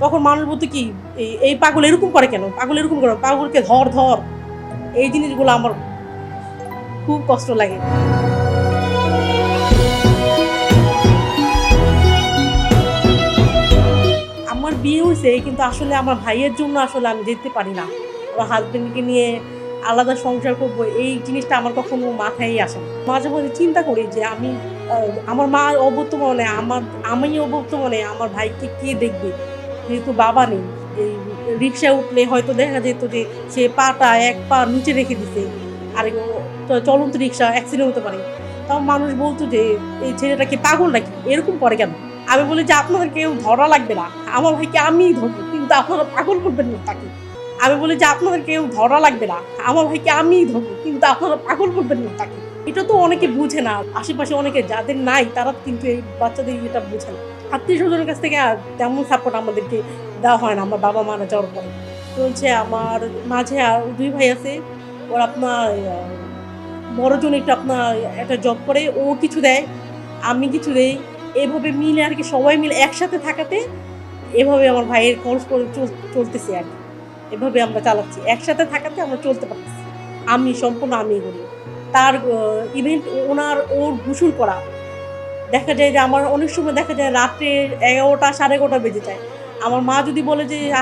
তখন মানুষ বলতো কি এই পাগল এরকম করে কেন, পাগল এরকম করে, পাগলকে ধর ধর। এই জিনিসগুলো আমার খুব কষ্ট লাগে। আমার বিয়ে হয়েছে কিন্তু আসলে আমার ভাইয়ের জন্য আসলে আমি যেতে পারি না। আমার হাজবেন্ডকে নিয়ে আলাদা সংসার করব, এই জিনিসটা আমার কখনো মাথায়ই আসে না। মাঝে মাঝে চিন্তা করি যে আমি আমার মা অবর্তমানে আমি অবর্তমানে আমার ভাইকে কে দেখবে? যেহেতু বাবা নেই। এই রিক্সায় উঠলে হয়তো দেখা যেত যে সে পাটা এক পা নিচে রেখে দিছে। আর চলন্ত রিক্সা অ্যাক্সিডেন্ট হতে পারে। তাও মানুষ বলত যে এই ছেলেটা কি পাগল নাকি? এরকম করে কেন? আমি বলি যে আপনাদের কেউ ধরা লাগবে না। আমার ভাইকে আমিই ধরবো। কিন্তু আপনারা পাগল করবেন না তাকে। আমি বলি যে আপনাদের কেউ ধরা লাগবে না। আমার ভাইকে আমিই ধরবো। কিন্তু আপনারা পাগল করবেন না তাকে। এটা তো অনেকে বুঝে না। আশেপাশে অনেকে যাদের নাই তারা কিন্তু এই বাচ্চাদের এটা বুঝে না। আত্মীয়স্বজনের কাছ থেকে তেমন সাপোর্ট আমাদেরকে দেওয়া হয় না। আমার বাবা মারা যাওয়ার পরে। চলছে আমার মাঝে আর ২ ভাই আছে। ওরা আপনার বড়জন একটু আপনার একটা জব করে। ও কিছু দেয়, আমি কিছু দেই। এভাবে মিলে আরকি সবাই মিলে একসাথে থাকাতে এভাবে আমার ভাইয়ের খরচ করে চলতেছে আরকি। এভাবে আমরা চালাচ্ছি। একসাথে থাকাতে আমরা চলতে পারতেছি। সম্পূর্ণ আমিই করি। তার ইভেন ওর গোসল করা। দেখা যায় যে আমার অনেক সময় দেখা যায় রাত্রে ১১টা ১১:৩০ বেজে যায়। আমার মা যদি বলে যে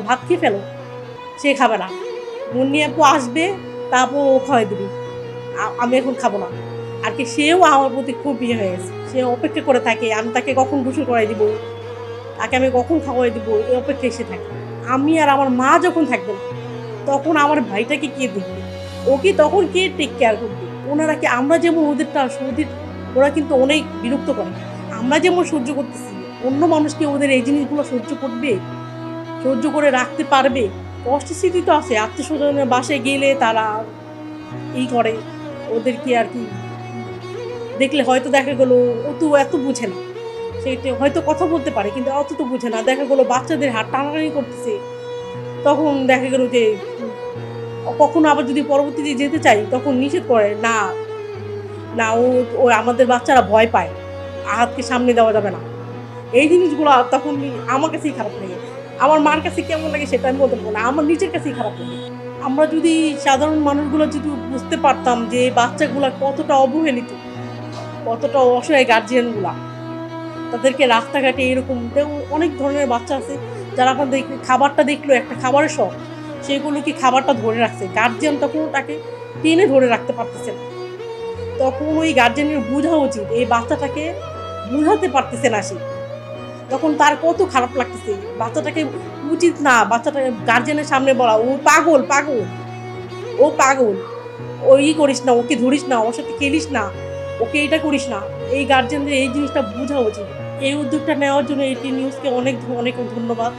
ভাত খেয়ে ফেলো, সে খাবে না। মুন্নি আপু আসবে, তারপর ও খাওয়াই দিবে। আমি এখন খাবো না। আর কি সেও আমার প্রতি খুব ইয়ে হয়ে গেছে। সে অপেক্ষা করে থাকে আমি তাকে কখন গোসল করাই দিব, তাকে আমি কখন খাওয়াই দিব, এই অপেক্ষায় সে থাকে। আমি আর আমার মা যখন থাকবে না, তখন আমার ভাইটাকে কে দেখবে? ওকে তখন কে টেক কেয়ার করবে? ওনারা কি আমরা যেমন ওরা কিন্তু অনেক বিরক্ত করে। আমরা যেমন সহ্য করতেছি, অন্য মানুষ কি ওদের এই জিনিসগুলো সহ্য করবে? সহ্য করে রাখতে পারবে? কষ্টের স্মৃতি তো আছে। আত্মীয়স্বজনের বাসায় গেলে তারা করে ওদেরকে আরকি দেখলে হয়তো দেখা গেল ও তো এত বুঝে না। সেটা হয়তো কথা বলতে পারে কিন্তু অত তো বুঝে না। দেখা গেল বাচ্চাদের হাত টানাটানি করতেছে। তখন দেখা গেল যে কখনো আবার যদি পরবর্তীতে যেতে চাই তখন নিষেধ করে, "না, না ও আমাদের বাচ্চারা ভয় পায়। আহাতকে সামনে দেওয়া যাবে না।" এই জিনিসগুলো তখন আমার কাছেই খারাপ লাগে। আমার মার কাছে কেমন লাগে সেটা আমি বলতে পারব না। আমার নিজের কাছেই খারাপ লাগে। আমরা যদি সাধারণ মানুষগুলো যদি বুঝতে পারতাম যে বাচ্চাগুলা কতটা অবহেলিত, কতটা অসহায় গার্জিয়ানগুলা। তাদেরকে রাস্তাঘাটে এরকম অনেক ধরনের বাচ্চা আছে যারা আপনার খাবারটা দেখলো একটা খাবারের শখ। সেগুলো কি খাবারটা ধরে রাখছে। গার্জিয়ান তখন তাকে টেনে ধরে রাখতে পারতেছে না। তখন ওই গার্জিয়ানের বুঝা উচিত এই বাচ্চাটাকে বুঝাতে পারতেছে না সে। তখন তার কত খারাপ লাগতেছে। বাচ্চাটাকে উচিত না বাচ্চাটাকে গার্জিয়ানের সামনে বলা, "ও পাগল, পাগল। ও পাগল। করিস না, ওকে ধরিস না, ওর সাথে খেলিস না, ওকে এটা করিস না।" এই গার্জিয়ানদের এই জিনিসটা বুঝা উচিত। এই উদ্যোগটা নেওয়ার জন্য এটি নিউজকে অনেক অনেক ধন্যবাদ।